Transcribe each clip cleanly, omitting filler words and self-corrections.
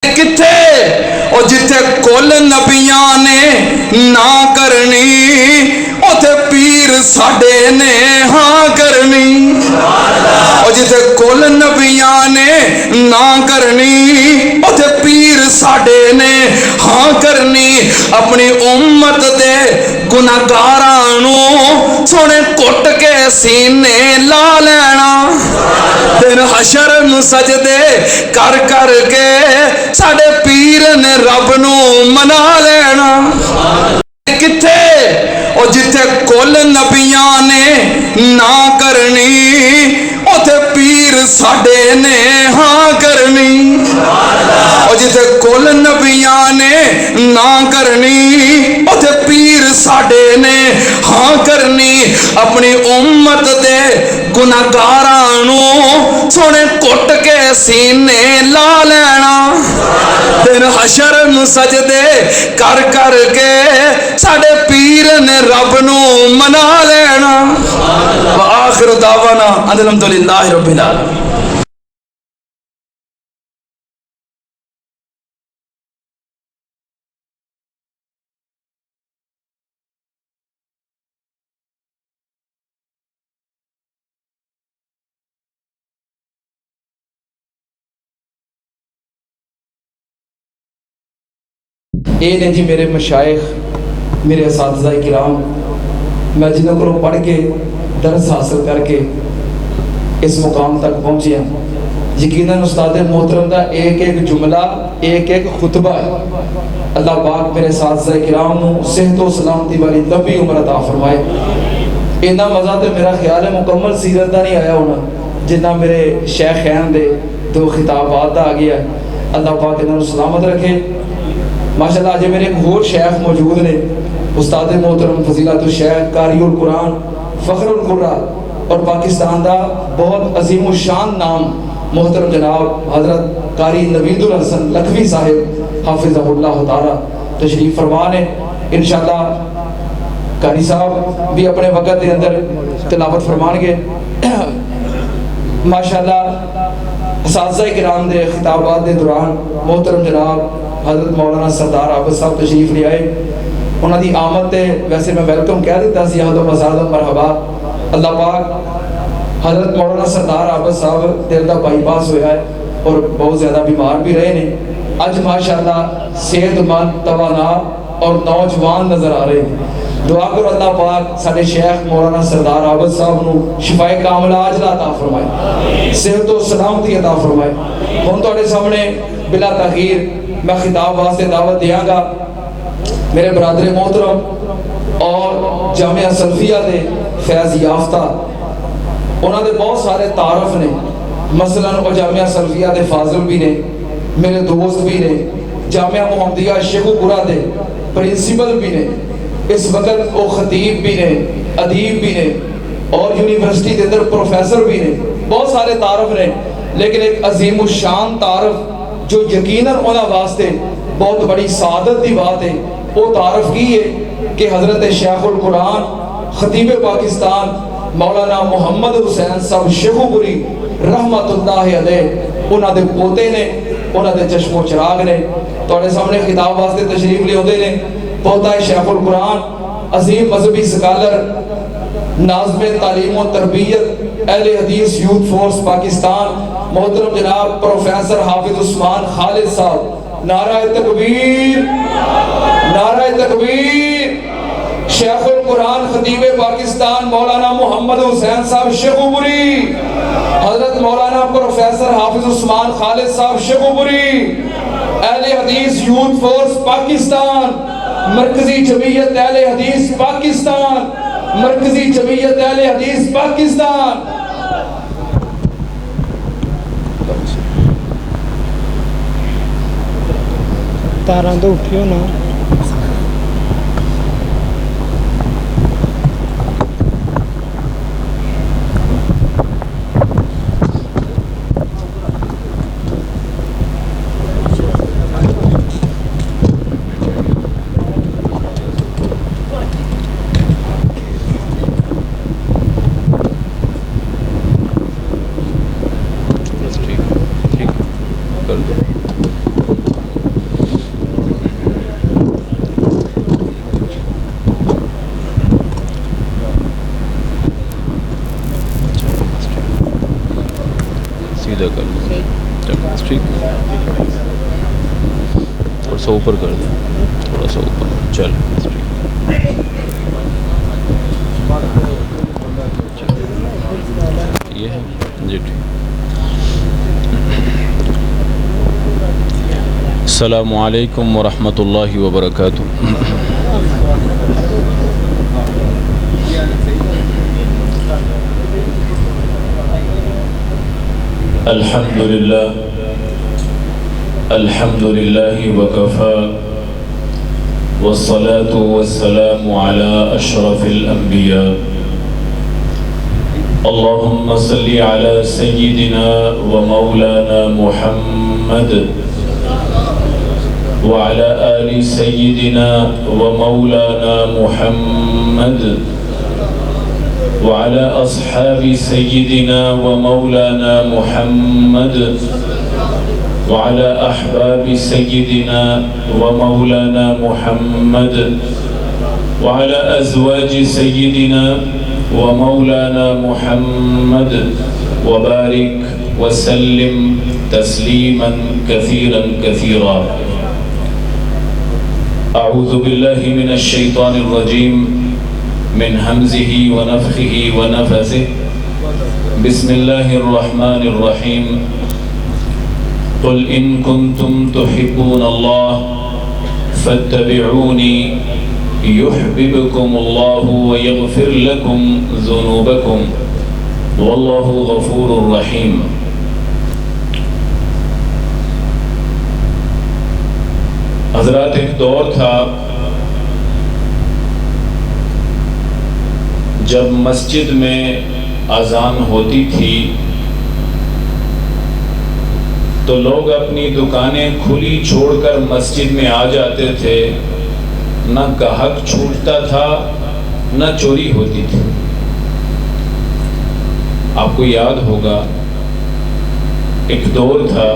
کتھے او جتھے کل نبیاں نے نہ کرنی اوتھے پیر ساڈے نے ہاں کرنی او جتھے کل نبیاں نے نہ کرنی اوتھے پیر ساڈے نے ہاں کرنی اپنی امت دے گناہگاراں نوں سونے کٹ کے سینے لا لینا دن حشر نوں سجدے کر کر کے ساڈے پیر نے رب نوں منا لینا کتھے او جتھے کل نبیاں نے نہ کرنی اوتھے پیر ساڈے نے ہاں کرنی او جتھے کل نبیاں نے نہ کرنی اوتھے پیر ساڈے نے ہاں کرنی اپنی امت دے گناہگاراں نوں سونے کٹ کے سینے لا لینا دن حشر نوں سجدے کر کر کے ساڈے پیر نے رب نوں منا لینا وآخر دعوانا ان الحمدللہ رب العالمین. یہ نے جی میرے مشائخ میرے اساتذہ کرام میں جنہوں کو پڑھ کے درس حاصل کر کے اس مقام تک پہنچے ہیں. یقیناً استاد محترم دا ایک ایک جملہ ایک ایک خطبہ ہے. اللہ پاک میرے اساتذہ کرام نوں صحت و سلامتی والی لمبی عمر عطا فرمائے. اتنا مزہ تو میرا خیال ہے مکمل سیرت دا نہیں آیا ہونا جنہ میرے شیخین دے دو خطابات دا آ گیا ہے. اللہ پاک انہوں سلامت رکھے. ماشاءاللہ آج میرے ایک اور شیخ موجود نے استاد محترم فضیلت الشیخ قاری القرآن فخر القرآن اور پاکستان دا بہت عظیم الشان نام محترم جناب حضرت قاری نوید الحسن لکھوی صاحب حافظہ اللہ تعالی تشریف فرمان ہے. انشاءاللہ قاری صاحب بھی اپنے وقت کے اندر تلاوت فرمان گے. ماشاءاللہ اساتذہ کرام دے خطابات دے دوران محترم جناب حضرت مولانا سردار عابد صاحب تشریف لے آئے. انہوں دی آمد تے ویسے میں ویلکم کہہ دیتا سی احد و مزادم مرحبا. اللہ پاک حضرت مولانا سردار عابد صاحب دل دا بائی پاس ہویا ہے اور بہت زیادہ بیمار بھی رہے نے. اج ماشاءاللہ صحت مند توانا اور نوجوان نظر آ رہے ہیں. دعا کرو اللہ پاک سارے شیخ مولانا سردار عابد صاحب نو شفائے کاملہ عاجلہ عطا فرمائے صحت و سلامتی عطا فرمائے. ہن تواڈے سامنے بلا تاخیر میں خطاب واسطے دعوت دیاں گا میرے برادر محترم اور جامعہ سلفیہ دے فیض یافتہ. انہوں نے بہت سارے تعارف نے مثلا وہ جامعہ سلفیہ دے فاضل بھی نے میرے دوست بھی نے جامعہ محمدیہ شیخو پورا دے پرنسپل بھی نے اس وقت وہ خطیب بھی نے ادیب بھی نے اور یونیورسٹی کے اندر پروفیسر بھی نے. بہت سارے تعارف نے لیکن ایک عظیم الشان تعارف جو یقیناً انہاں واسطے بہت بڑی سعادت دی بات ہے وہ تعارف کی ہے کہ حضرت شیخ القرآن خطیب پاکستان مولانا محمد حسین صاحب شیخو پوری رحمت اللہ علیہ انہاں دے پوتے نے انہاں دے چشم و چراغ نے تواڈے سامنے خطاب واسطے تشریف لے آندے نے. پوتا ہے شیخ القرآن عظیم مذہبی سکالر ناظم تعلیم و تربیت اہل حدیث یوتھ فورس پاکستان محترم جناب پروفیسر حافظ عثمان خالد صاحب. نعرہ تکبیر نعرہ تکبیر. شیخ القرآن خطیب پاکستان مولانا محمد حسین صاحب شیخو پوری حضرت مولانا پروفیسر حافظ عثمان خالد صاحب شیخو پوری اہل حدیث یوتھ فورس پاکستان مرکزی جمعیت اہل حدیث پاکستان مرکزی جمعیت اہل حدیث پاکستان. تاراں تو اٹھیو نا. کر دو. ٹھیک تھوڑا سا اوپر کر دیں, تھوڑا سا اوپر. چل یہ ہے جی ٹھیک. السلام علیکم ورحمۃ اللہ وبرکاتہ. الحمد للہ وکفى والصلاة والسلام على اشرف الانبیاء. اللهم صل على سيدنا ومولانا محمد وعلى آل سيدنا ومولانا محمد وعلى أصحاب سيدنا ومولانا محمد وعلى أحباب سيدنا ومولانا محمد وعلى أزواج سيدنا ومولانا محمد وبارك وسلم تسليما كثيرا كثيرا. أعوذ بالله من الشيطان الرجيم من همزه ونفخه ونفثه. بسم الله الرحمن الرحيم. قل إن كنتم تحبون الله فاتبعوني يحببكم الله ويغفر لكم ذنوبكم والله غفور رحيم. حضرات ایک دور تھا جب مسجد میں اذان ہوتی تھی تو لوگ اپنی دکانیں کھلی چھوڑ کر مسجد میں آ جاتے تھے. نہ گاہک چھوٹتا تھا نہ چوری ہوتی تھی. آپ کو یاد ہوگا ایک دور تھا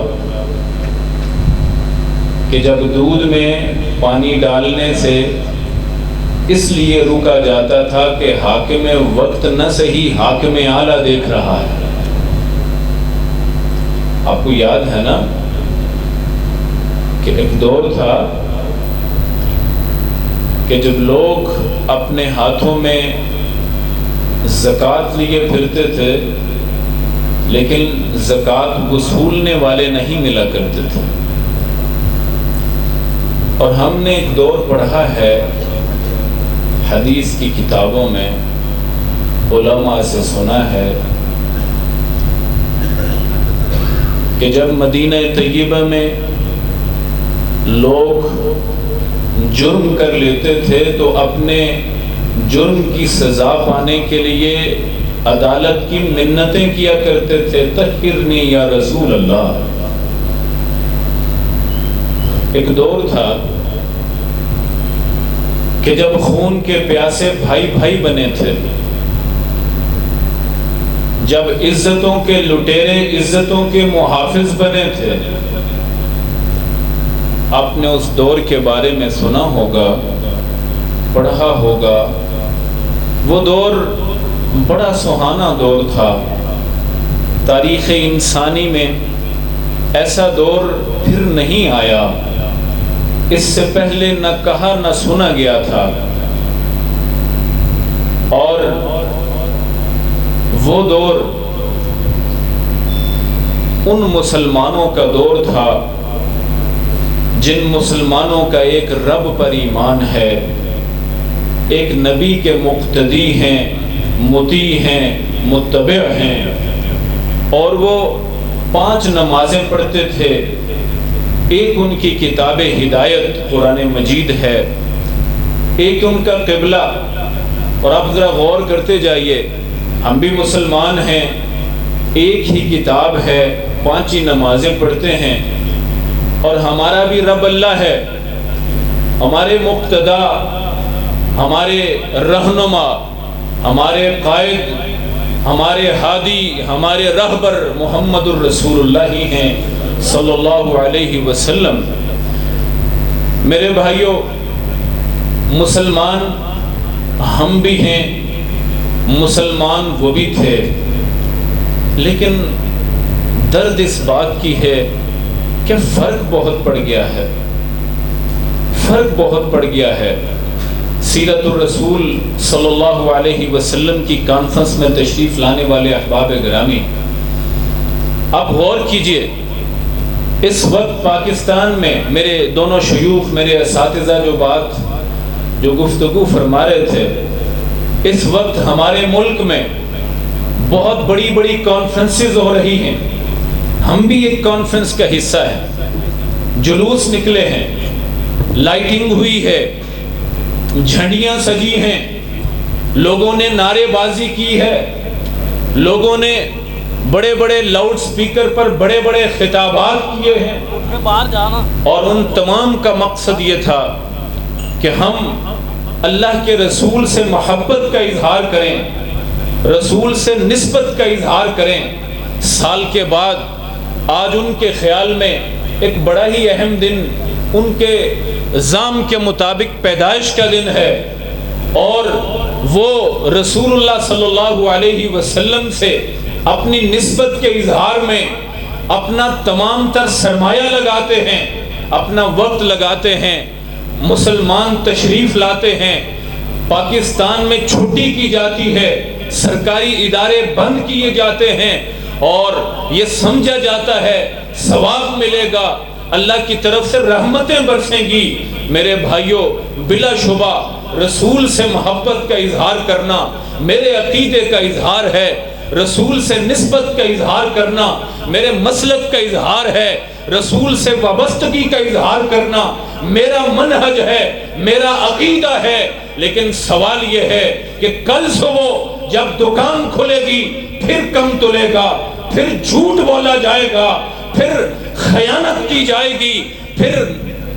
کہ جب دودھ میں پانی ڈالنے سے اس لیے روکا جاتا تھا کہ حاکم وقت نہ صحیح حاکم اعلیٰ دیکھ رہا ہے. آپ کو یاد ہے نا کہ ایک دور تھا کہ جب لوگ اپنے ہاتھوں میں زکوٰۃ لیے پھرتے تھے لیکن زکوٰۃ وصولنے والے نہیں ملا کرتے تھے. اور ہم نے ایک دور پڑھا ہے حدیث کی کتابوں میں, علماء سے سنا ہے کہ جب مدینہ طیبہ میں لوگ جرم کر لیتے تھے تو اپنے جرم کی سزا پانے کے لیے عدالت کی منتیں کیا کرتے تھے, طہرنی یا رسول اللہ. ایک دور تھا کہ جب خون کے پیاسے بھائی بھائی بنے تھے, جب عزتوں کے لٹیرے عزتوں کے محافظ بنے تھے. آپ نے اس دور کے بارے میں سنا ہوگا, پڑھا ہوگا. وہ دور بڑا سہانا دور تھا. تاریخ انسانی میں ایسا دور پھر نہیں آیا, اس سے پہلے نہ کہا نہ سنا گیا تھا. اور وہ دور ان مسلمانوں کا دور تھا جن مسلمانوں کا ایک رب پر ایمان ہے, ایک نبی کے مقتدی ہیں, مطیع ہیں, متبع ہیں, اور وہ 5 نمازیں پڑھتے تھے. ایک ان کی کتاب ہدایت قرآن مجید ہے, ایک ان کا قبلہ. اور آپ ذرا غور کرتے جائیے, ہم بھی مسلمان ہیں, ایک ہی کتاب ہے, 5 ہی نمازیں پڑھتے ہیں, اور ہمارا بھی رب اللہ ہے. ہمارے مقتدا, ہمارے رہنما, ہمارے قائد, ہمارے ہادی, ہمارے رہبر محمد الرسول اللہ ہی ہیں صلی اللہ علیہ وسلم. میرے بھائیوں, مسلمان ہم بھی ہیں, مسلمان وہ بھی تھے, لیکن درد اس بات کی ہے کہ فرق بہت پڑ گیا ہے، فرق بہت پڑ گیا ہے۔ سیرت الرسول صلی اللہ علیہ وسلم کی کانفرنس میں تشریف لانے والے احباب گرامی، آپ غور کیجئے، اس وقت پاکستان میں میرے دونوں شیوخ، میرے اساتذہ جو گفتگو فرما رہے تھے، اس وقت ہمارے ملک میں بہت بڑی بڑی کانفرنسز ہو رہی ہیں، ہم بھی ایک کانفرنس کا حصہ ہیں، جلوس نکلے ہیں، لائٹنگ ہوئی ہے، جھنڈیاں سجی ہیں، لوگوں نے نعرے بازی کی ہے، لوگوں نے بڑے بڑے لاؤڈ سپیکر پر بڑے بڑے خطابات کیے ہیں، اور ان تمام کا مقصد یہ تھا کہ ہم اللہ کے رسول سے محبت کا اظہار کریں، رسول سے نسبت کا اظہار کریں۔ سال کے بعد آج ان کے خیال میں ایک بڑا ہی اہم دن، ان کے نظام کے مطابق پیدائش کا دن ہے، اور وہ رسول اللہ صلی اللہ علیہ وسلم سے اپنی نسبت کے اظہار میں اپنا تمام تر سرمایہ لگاتے ہیں، اپنا وقت لگاتے ہیں، مسلمان تشریف لاتے ہیں، پاکستان میں چھٹی کی جاتی ہے، سرکاری ادارے بند کیے جاتے ہیں، اور یہ سمجھا جاتا ہے ثواب ملے گا، اللہ کی طرف سے رحمتیں برسیں گی۔ میرے بھائیوں، بلا شبہ رسول سے محبت کا اظہار کرنا میرے عقیدے کا اظہار ہے، رسول سے نسبت کا اظہار کرنا میرے مسلک کا اظہار ہے، رسول سے وابستگی کا اظہار کرنا میرا منہج ہے، میرا عقیدہ ہے۔ لیکن سوال یہ ہے کہ کل صبح جب دکان کھلے گی پھر کم تلے گا، پھر جھوٹ بولا جائے گا، پھر خیانت کی جائے گی، پھر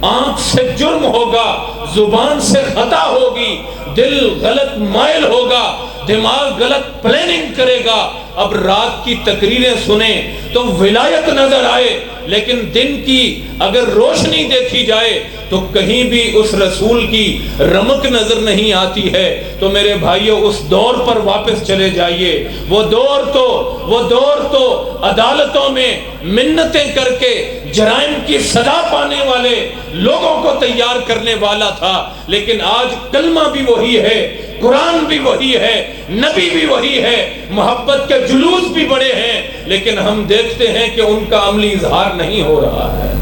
آنکھ سے جرم ہوگا، زبان سے خطا ہوگی، دل غلط مائل ہوگا، دماغ غلط پلاننگ کرے گا۔ اب رات کی تقریریں سنیں تو ولایت نظر آئے، لیکن دن کی اگر روشنی دیکھی جائے تو کہیں بھی اس رسول کی رمق نظر نہیں آتی ہے۔ تو میرے بھائیوں، اس دور پر واپس چلے جائیے۔ وہ دور تو عدالتوں میں منتیں کر کے جرائم کی سزا پانے والے لوگوں کو تیار کرنے والا تھا، لیکن آج کلمہ بھی وہی ہے، قرآن بھی وہی ہے، نبی بھی وہی ہے، محبت کے جلوس بھی بڑے ہیں، لیکن ہم دیکھتے ہیں کہ ان کا عملی اظہار نہیں ہو رہا ہے۔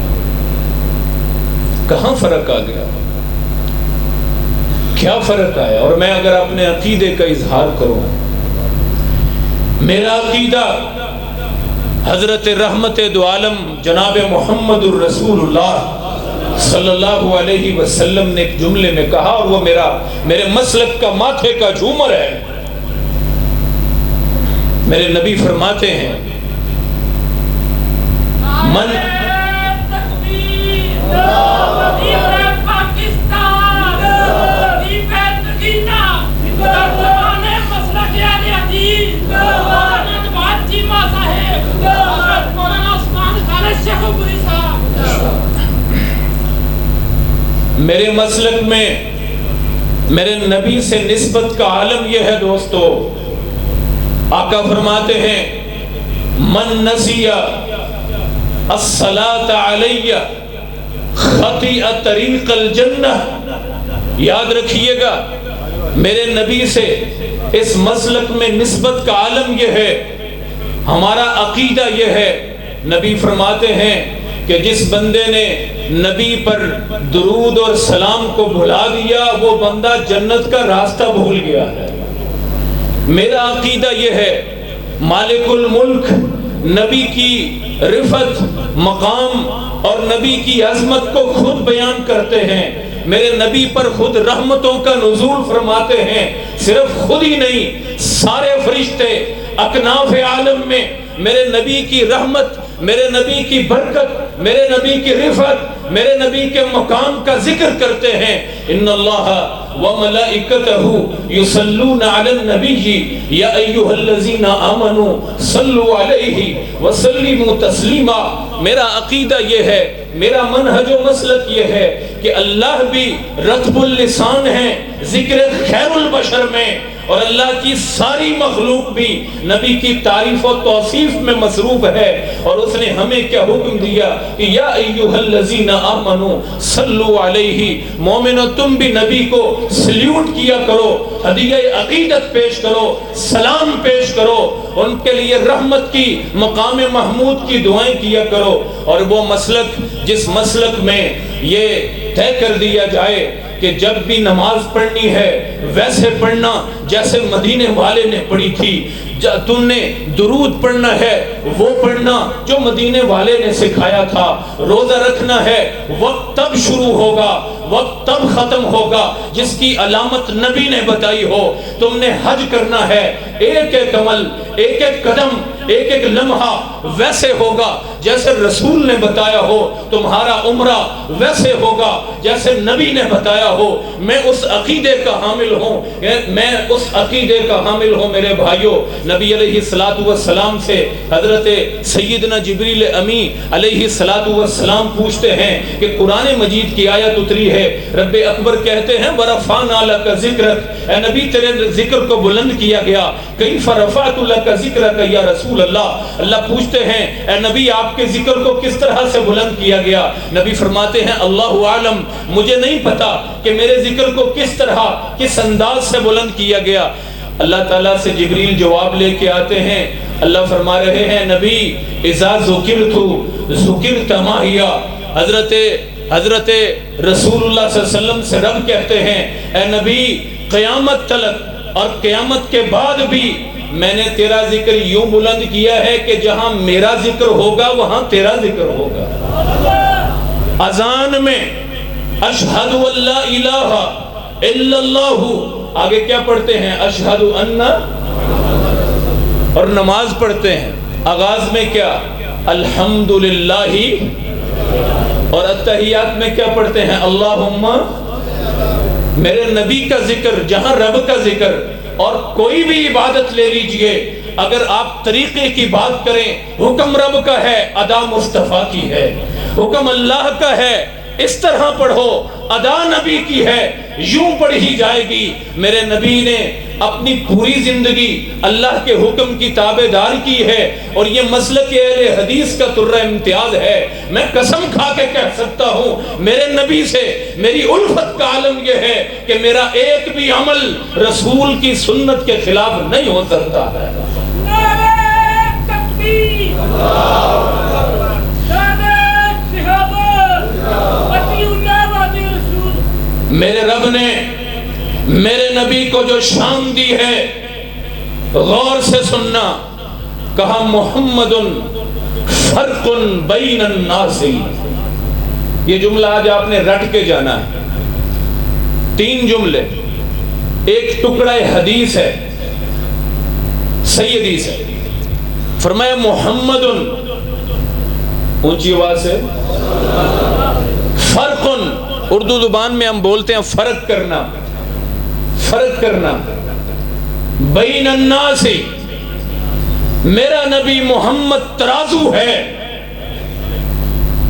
کہاں فرق آ گیا؟ کیا فرق آیا؟ اور میں اگر اپنے عقیدے کا اظہار کروں، میرا عقیدہ حضرت رحمت دو عالم جناب محمد الرسول اللہ صلی اللہ علیہ وسلم نے ایک جملے میں کہا، اور وہ میرے مسلک کا ماتھے کا جھومر ہے۔ میرے نبی فرماتے ہیں، من میرے مسلک میں میرے نبی سے نسبت کا عالم یہ ہے دوستو، آقا فرماتے ہیں، من نسی الصلاۃ علی خطئ طریق الجنہ۔ یاد رکھیے گا، میرے نبی سے اس مسلک میں نسبت کا عالم یہ ہے، ہمارا عقیدہ یہ ہے۔ نبی فرماتے ہیں کہ جس بندے نے نبی پر درود اور سلام کو بھلا دیا، وہ بندہ جنت کا راستہ بھول گیا ہے۔ میرا عقیدہ یہ ہے، مالک الملک نبی کی رفعت مقام اور نبی کی عظمت کو خود بیان کرتے ہیں۔ میرے نبی پر خود رحمتوں کا نزول فرماتے ہیں، صرف خود ہی نہیں، سارے فرشتے اکناف عالم میں میرے نبی کی رحمت، میرے نبی کی برکت، میرے نبی کی رفعت، میرے نبی کے مقام کا ذکر کرتے ہیں۔ ان اللہ وملائکتہ یصلون علی النبی یا ایھا الذین آمنوا صلوا علیہ وسلموا تسلیما۔ میرا عقیدہ یہ ہے، میرا منہج و مسلک یہ ہے کہ اللہ بھی رطب اللسان ہیں ذکر خیر البشر میں، اور اللہ کی ساری مخلوق بھی نبی کی تعریف و توصیف میں مصروف ہے، اور اس نے ہمیں کیا حکم دیا کہ یا ایھا الذین آمنوا صلو علیہ، مومنو تم بھی نبی کو سلیوٹ کیا کرو، ہدیہ عقیدت پیش کرو، سلام پیش کرو، ان کے لیے رحمت کی مقام محمود کی دعائیں کیا کرو۔ اور وہ مسلک جس مسلک میں یہ طے کر دیا جائے کہ جب بھی نماز پڑھنی ہے ویسے پڑھنا جیسے مدینے والے نے پڑھی تھی، تم نے درود پڑھنا ہے وہ پڑھنا جو مدینے والے نے سکھایا تھا، روزہ رکھنا ہے وقت تب شروع ہوگا وقت تب ختم ہوگا جس کی علامت نبی نے بتائی ہو، تم نے حج کرنا ہے ایک ایک عمل ایک ایک قدم ایک ایک لمحہ ویسے ہوگا جیسے رسول نے بتایا ہو، تمہارا عمرہ ویسے ہوگا جیسے نبی نے بتایا ہو۔ میں اس عقیدے کا حامل ہوں، میں اس عقیدے کا حامل ہوں میرے بھائیوں۔ نبی علیہ السلام سے حضرت سیدنا جبریل امی علیہ السلام پوچھتے ہیں کہ قرآن مجید کی آیت اتری ہے، رب اکبر کہتے ہیں وَرَفَعْنَا لَكَ ذِكْرَكَ، اے نبی تیرے ذکر کو بلند کیا گیا، کیف رفعت لک ذکرک یا رسول اللہ، اللہ پوچھتے ہیں اے نبی آپ کے ذکر کو کس طرح سے بلند کیا گیا؟ نبی فرماتے ہیں اللہ عالم، مجھے نہیں پتا کہ میرے ذکر کو کس طرح کس انداز سے بلند کیا گیا۔ اللہ تعالیٰ سے جبریل جواب لے کے آتے ہیں، اللہ فرما رہے ہیں نبی اذا ذکرت ذکرت معیا، حضرت رسول اللہ صلی اللہ علیہ وسلم سے رب کہتے ہیں اے نبی قیامت تلک اور قیامت کے بعد بھی میں نے تیرا ذکر یوں بلند کیا ہے کہ جہاں میرا ذکر ہوگا وہاں تیرا ذکر ہوگا۔ اذان میں اشہد ان لا الہ الا اللہ، آگے کیا پڑھتے ہیں اشہد ان، اور نماز پڑھتے ہیں آغاز میں کیا الحمدللہ، اور اتحیات میں کیا پڑھتے ہیں اللہم، میرے نبی کا ذکر جہاں رب کا ذکر، اور کوئی بھی عبادت لے لیجئے اگر آپ طریقے کی بات کریں حکم رب کا ہے ادا مصطفیٰ کی ہے، حکم اللہ کا ہے اس طرح پڑھو، ادا نبی کی ہے یوں پڑھی جائے گی۔ میرے نبی نے اپنی پوری زندگی اللہ کے حکم کی تابعدار کی ہے، اور یہ مسلک اہل حدیث کا ترہ امتیاز ہے۔ میں قسم کھا کے کہہ سکتا ہوں میرے نبی سے میری الفت کا عالم یہ ہے کہ میرا ایک بھی عمل رسول کی سنت کے خلاف نہیں ہو سکتا ہے۔ میرے رب نے میرے نبی کو جو شان دی ہے غور سے سننا، کہا محمد فرق بین الناس، یہ جملہ آج آپ نے رٹ کے جانا ہے، 3 جملے، ایک ٹکڑا حدیث ہے صحیح حدیث ہے، فرمایا محمد، اونچی آواز سے، فرق، اردو زبان میں ہم بولتے ہیں فرق کرنا، فرق کرنا، بین الناس، میرا نبی محمد ترازو ہے،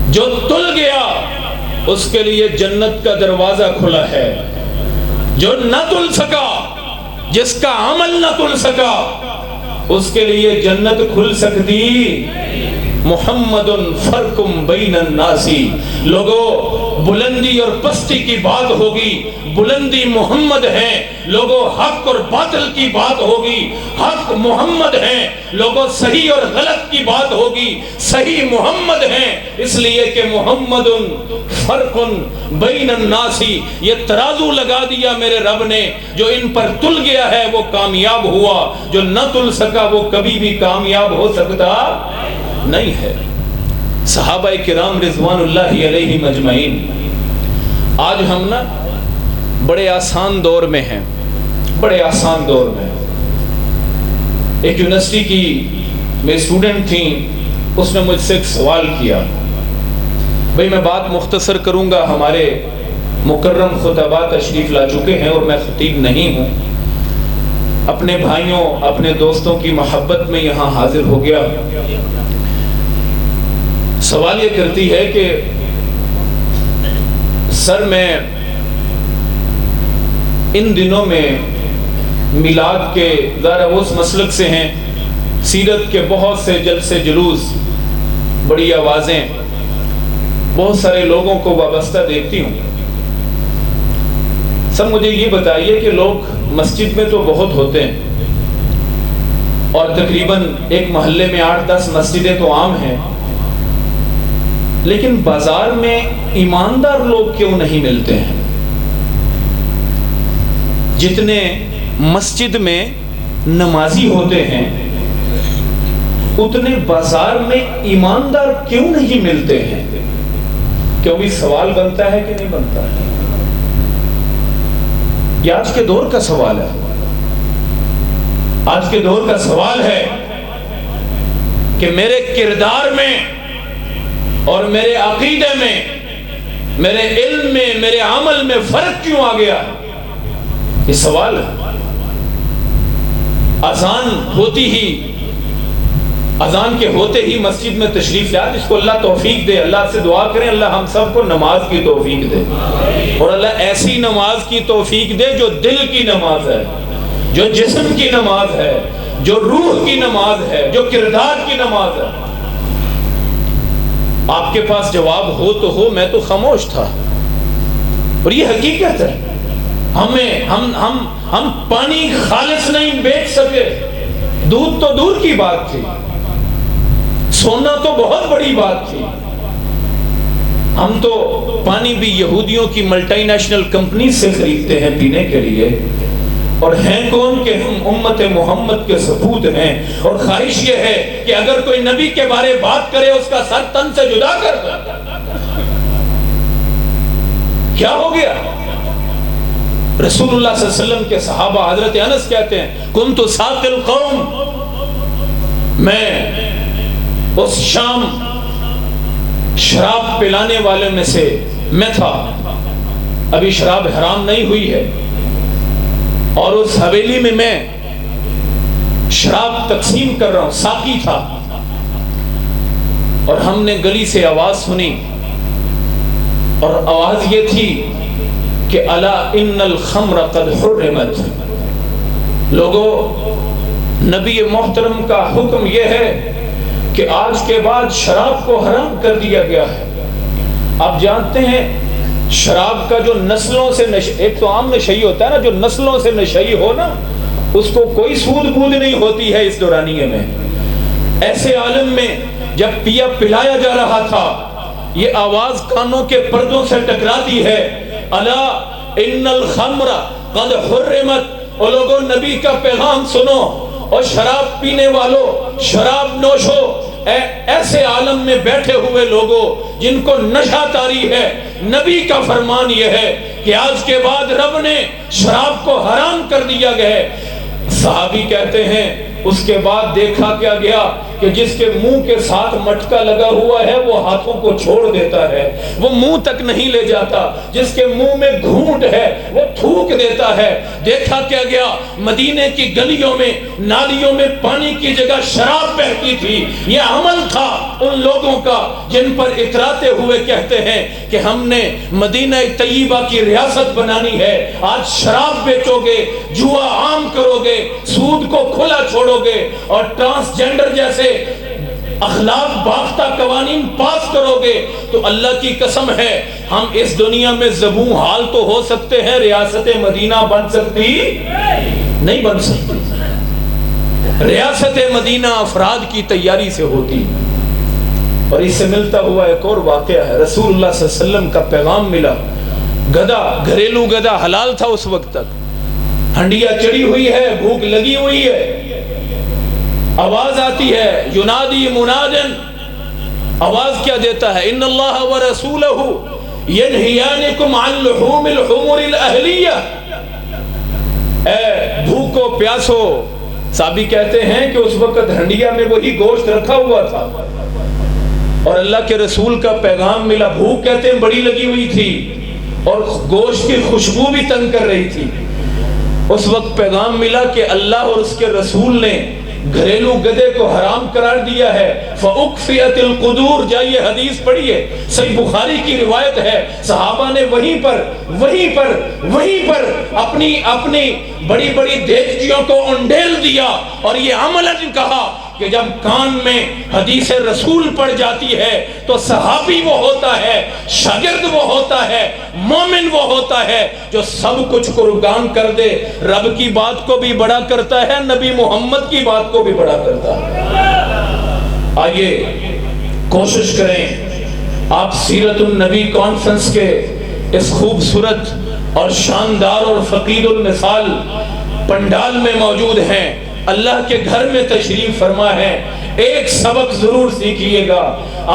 جو تل گیا اس کے لیے جنت کا دروازہ کھلا ہے، جو نہ تل سکا، جس کا عمل نہ تل سکا، اس کے لیے جنت کھل سکتی۔ محمد فرق بین الناس، لوگوں بلندی اور پستی کی بات ہوگی، بلندی محمد ہے، لوگوں حق اور باطل کی بات ہوگی، حق محمد ہے، لوگوں صحیح اور غلط کی بات ہوگی، صحیح محمد ہے، اس لیے کہ محمد فرق بین الناس، یہ ترازو لگا دیا میرے رب نے، جو ان پر تل گیا ہے وہ کامیاب ہوا، جو نہ تل سکا وہ کبھی بھی کامیاب ہو سکتا نہیں ہے۔ صحابہ کرام رضوان اللہ علیہم اجمعین، آج ہم نا بڑے آسان دور میں ہیں، بڑے آسان دور میں۔ ایک یونیورسٹی کی میں اسٹوڈنٹ تھیں، اس نے مجھ سے ایک سوال کیا، بھئی میں بات مختصر کروں گا، ہمارے مکرم خطباء تشریف لا چکے ہیں اور میں خطیب نہیں ہوں، اپنے بھائیوں اپنے دوستوں کی محبت میں یہاں حاضر ہو گیا۔ سوال یہ کرتی ہے کہ سر میں ان دنوں میں میلاد کے ذرا اس مسلک سے ہیں، سیرت کے بہت سے جلسے جلوس، بڑی آوازیں، بہت سارے لوگوں کو وابستہ دیکھتی ہوں. سب مجھے یہ بتائیے کہ لوگ مسجد میں تو بہت ہوتے ہیں اور تقریباً ایک محلے میں 8-10 مسجدیں تو عام ہیں، لیکن بازار میں ایماندار لوگ کیوں نہیں ملتے ہیں؟ جتنے مسجد میں نمازی ہوتے ہیں اتنے بازار میں ایماندار کیوں نہیں ملتے ہیں؟ کیوں بھی سوال بنتا ہے کہ نہیں بنتا ہے؟ یہ آج کے دور کا سوال ہے. آج کے دور کا سوال ہے کہ میرے کردار میں اور میرے عقیدے میں، میرے علم میں، میرے عمل میں فرق کیوں آ گیا؟ یہ سوال ہے. اذان کے ہوتے ہی مسجد میں تشریف لائے، جس کو اللہ توفیق دے. اللہ سے دعا کریں اللہ ہم سب کو نماز کی توفیق دے، اور اللہ ایسی نماز کی توفیق دے جو دل کی نماز ہے، جو جسم کی نماز ہے، جو روح کی نماز ہے، جو کردار کی نماز ہے. آپ کے پاس جواب ہو تو ہو، میں تو خاموش تھا. اور یہ حقیقت ہے. ہم پانی خالص نہیں بیچ سکے. دودھ تو دور کی بات تھی، سونا تو بہت بڑی بات تھی. ہم تو پانی بھی یہودیوں کی ملٹی نیشنل کمپنی سے خریدتے ہیں پینے کے لیے، اور ہیں کون کہ ہم امت محمد کے سپوت ہیں. اور خواہش یہ ہے کہ اگر کوئی نبی کے بارے بات کرے اس کا سر تن سے جدا کر دے. کیا ہو گیا؟ رسول اللہ صلی اللہ علیہ وسلم کے صحابہ حضرت انس کہتے ہیں کنت ساقی القوم، میں اس شام شراب پلانے والے میں سے میں تھا. ابھی شراب حرام نہیں ہوئی ہے، اور اس حویلی میں شراب تقسیم کر رہا ہوں، ساقی تھا. اور ہم نے گلی سے آواز سنی، اور آواز یہ تھی کہ الا ان الخمر قد حرمت. لوگوں، نبی محترم کا حکم یہ ہے کہ آج کے بعد شراب کو حرام کر دیا گیا ہے. آپ جانتے ہیں شراب کا جو نسلوں سے ایک تو عام نشئی ہوتا ہے نا، جو نسلوں سے نشئی ہو نا اس کو کوئی سود بود نہیں ہوتی ہے. اس دورانیے میں ایسے عالم میں جب پلایا جا رہا تھا، یہ آواز کانوں کے پردوں سے ٹکراتی ہے، الا ان الخمر قد حرمت. اور لوگوں، نبی کا پیغام سنو، اور شراب پینے والوں، شراب نوشو، ایسے عالم میں بیٹھے ہوئے لوگوں جن کو نشہ طاری ہے، نبی کا فرمان یہ ہے کہ آج کے بعد رب نے شراب کو حرام کر دیا گیا ہے. صحابی کہتے ہیں اس کے بعد دیکھا کیا گیا کہ جس کے منہ کے ساتھ مٹکا لگا ہوا ہے وہ ہاتھوں کو چھوڑ دیتا ہے، وہ منہ تک نہیں لے جاتا. جس کے منہ میں گھونٹ ہے وہ تھوک دیتا ہے. دیکھا کیا گیا مدینے کی گلیوں میں، نالیوں میں پانی کی جگہ شراب بہتی تھی. یہ عمل تھا ان لوگوں کا جن پر اتراتے ہوئے کہتے ہیں کہ ہم نے مدینہ طیبہ کی ریاست بنانی ہے. آج شراب بیچو گے، جوا عام کرو گے، سود کو کھلا چھوڑو گے، اور ٹرانسجینڈر جیسے اخلاق باختہ قوانین پاس کرو گے، تو اللہ کی قسم ہے ہم اس دنیا میں زبوں حال تو ہو سکتے ہیں، ریاست مدینہ بن سکتی نہیں بن سکتی. ریاست مدینہ افراد کی تیاری سے ہوتی. اور اس سے ملتا ہوا ایک اور واقعہ ہے. رسول اللہ صلی اللہ علیہ وسلم کا پیغام ملا. گدھا، گھریلو گدھا حلال تھا اس وقت تک. ہنڈیا چڑی ہوئی ہے، بھوک لگی ہوئی ہے، آواز آتی ہے ینادی منادن. آواز کیا دیتا ہے؟ ان اللہ ورسولہ ینہیانکم عن لحوم الحمر الاہلیہ. اے بھوکو پیاسو. صحابی کہتے ہیں کہ اس وقت ہنڈیا میں وہی گوشت رکھا ہوا تھا اور اللہ کے رسول کا پیغام ملا. بھوک کہتے ہیں بڑی لگی ہوئی تھی اور گوشت کی خوشبو بھی تنگ کر رہی تھی. اس وقت پیغام ملا کہ اللہ اور اس کے رسول نے گھریلو گدے کو حرام قرار دیا ہے. فَأُقْفِيَتِ الْقُدُورِ، جائیے حدیث پڑھیے، صحیح بخاری کی روایت ہے. صحابہ نے وہیں پر اپنی بڑی بڑی دیگچیوں کو انڈیل دیا اور یہ عملاً کہا کہ جب کان میں حدیث رسول پڑ جاتی ہے تو صحابی وہ ہوتا ہے، شاگرد وہ ہوتا ہے، مومن وہ ہوتا ہے جو سب کچھ قربان کر دے. رب کی بات کو بھی بڑا کرتا ہے، نبی محمد کی بات کو بھی بڑا کرتا ہے. آئیے کوشش کریں، آپ سیرت النبی کانفرنس کے اس خوبصورت اور شاندار اور فقیر المثال پنڈال میں موجود ہیں، اللہ کے گھر میں تشریف فرما ہے. ایک سبق ضرور سیکھیے گا.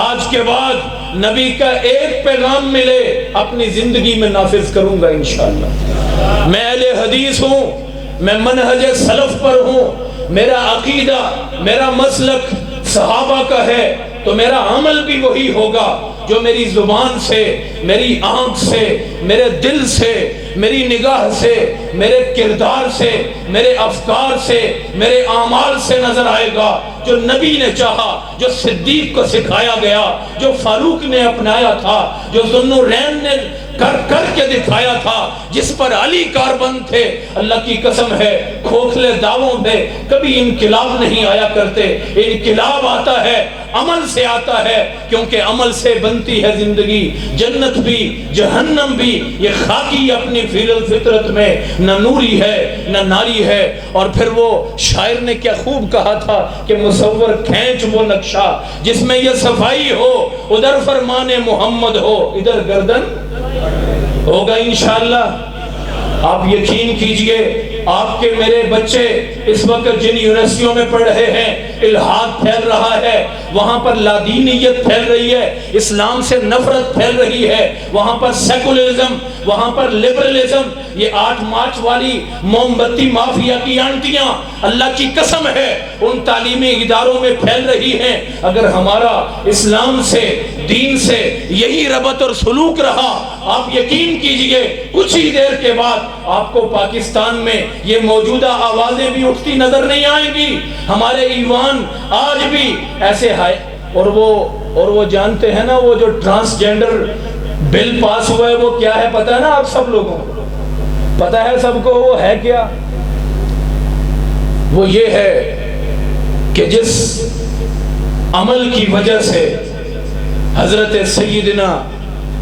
آج کے بعد نبی کا ایک پیغام ملے اپنی زندگی میں نافذ کروں گا انشاءاللہ. میں اہل حدیث ہوں، میں منہج سلف پر ہوں، میرا عقیدہ، میرا مسلک صحابہ کا ہے، تو میرا عمل بھی وہی ہوگا جو میری زبان سے، میری آنکھ سے، میرے دل سے، میری نگاہ سے، میرے کردار سے، میرے افکار سے، میرے اعمال سے نظر آئے گا. جو نبی نے چاہا، جو صدیق کو سکھایا گیا، جو فاروق نے اپنایا تھا، جو ذوالنورین نے کر کے دکھایا تھا، جس پر علی کاربند تھے. اللہ کی قسم ہے کھوکھلے دعووں میں کبھی انقلاب نہیں آیا کرتے. انقلاب آتا ہے، عمل سے آتا ہے، کیونکہ عمل سے بنتی ہے زندگی. جنت بھی جہنم بھی یہ خاکی اپنی فطرت میں نہ نوری ہے نہ ناری ہے. اور پھر وہ شاعر نے کیا خوب کہا تھا کہ مصور کھینچ وہ نقشہ جس میں یہ صفائی ہو، ادھر فرمان محمد ہو، ادھر گردن ہوگا انشاءاللہ. آپ یقین کیجئے، آپ کے میرے بچے اس وقت جن یونیورسٹیوں میں پڑھ رہے ہیں، الحاد پھیل رہا ہے، وہاں پر لادینیت پھیل رہی ہے، اسلام سے نفرت پھیل رہی ہے، وہاں پر سیکولرزم، وہاں پر لبرلزم، یہ 8 مارچ والی موم بتی مافیا کی آنٹیاں اللہ کی قسم ہے ان تعلیمی اداروں میں پھیل رہی ہیں. اگر ہمارا اسلام سے، دین سے یہی ربط اور سلوک رہا، آپ یقین کیجئے کچھ ہی دیر کے بعد آپ کو پاکستان میں یہ موجودہ آوازیں بھی اٹھتی نظر نہیں آئیں گی. ہمارے ایوان آج بھی ایسے ہے. اور وہ جانتے ہیں نا، وہ جو ٹرانسجینڈر بل پاس ہوا ہے وہ کیا ہے پتہ ہے نا آپ سب لوگوں کو؟ پتہ ہے سب کو وہ ہے کیا؟ وہ یہ ہے کہ جس عمل کی وجہ سے حضرت سیدنا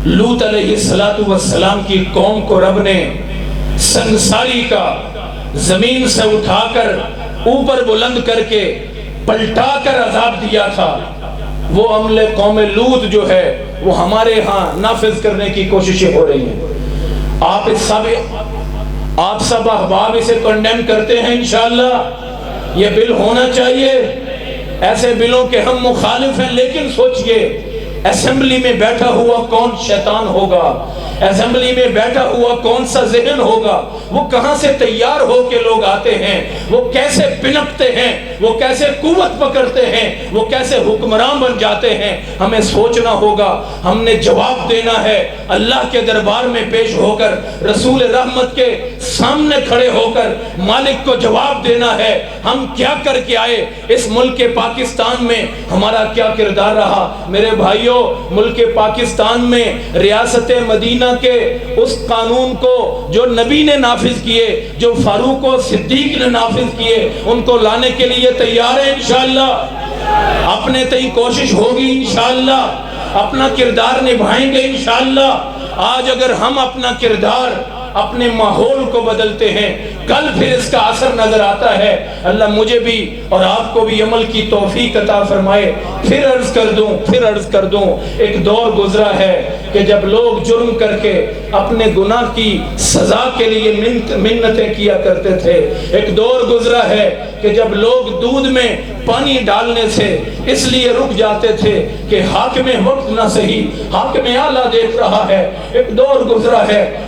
لوط علیہ السلام کی قوم کو رب نے سنگساری کا زمین سے اٹھا کر اوپر بلند کر کے پلٹا کر عذاب دیا تھا، وہ عمل قوم لوط جو ہے وہ ہمارے ہاں نافذ کرنے کی کوششیں ہو رہی ہیں. آپ سب احباب اسے کنڈیم کرتے ہیں انشاءاللہ. یہ بل ہونا چاہیے. ایسے بلوں کے ہم مخالف ہیں، لیکن سوچئے اسمبلی میں بیٹھا ہوا کون شیطان ہوگا، اسمبلی میں بیٹھا ہوا کون سا ذہن ہوگا، وہ کہاں سے تیار ہو کے لوگ آتے ہیں، وہ کیسے پنپتے ہیں، وہ کیسے قوت پکڑتے ہیں، وہ کیسے حکمران بن جاتے ہیں. ہمیں سوچنا ہوگا، ہم نے جواب دینا ہے اللہ کے دربار میں پیش ہو کر، رسول رحمت کے سامنے کھڑے ہو کر مالک کو جواب دینا ہے. ہم کیا کر کے آئے اس ملک پاکستان میں، ہمارا کیا کردار رہا. میرے بھائیوں، ملک پاکستان میں ریاست مدینہ کے اس قانون کو جو نبی نے نافذ کیے، جو فاروق و صدیق نے نافذ کیے، ان کو لانے کے لیے تیار ہیں انشاءاللہ. اپنے تئیں کوشش ہوگی انشاءاللہ، اپنا کردار نبھائیں گے انشاءاللہ. آج اگر ہم اپنا کردار، اپنے ماحول کو بدلتے ہیں، کل پھر اس کا اثر نظر آتا ہے. اللہ مجھے بھی اور آپ کو بھی عمل کی توفیق عطا فرمائے. پھر عرض کر دوں ایک دور گزرا ہے کہ جب لوگ جرم کر کے اپنے گناہ کی سزا کے لیے منتیں کیا کرتے تھے. ایک دور گزرا ہے کہ جب لوگ دودھ میں پانی ڈالنے سے اس لیے رک جاتے تھے کہ حاکم وقت نہ صحیح حاکم اعلیٰ دیکھ رہا ہے. ایک دور گزرا ہے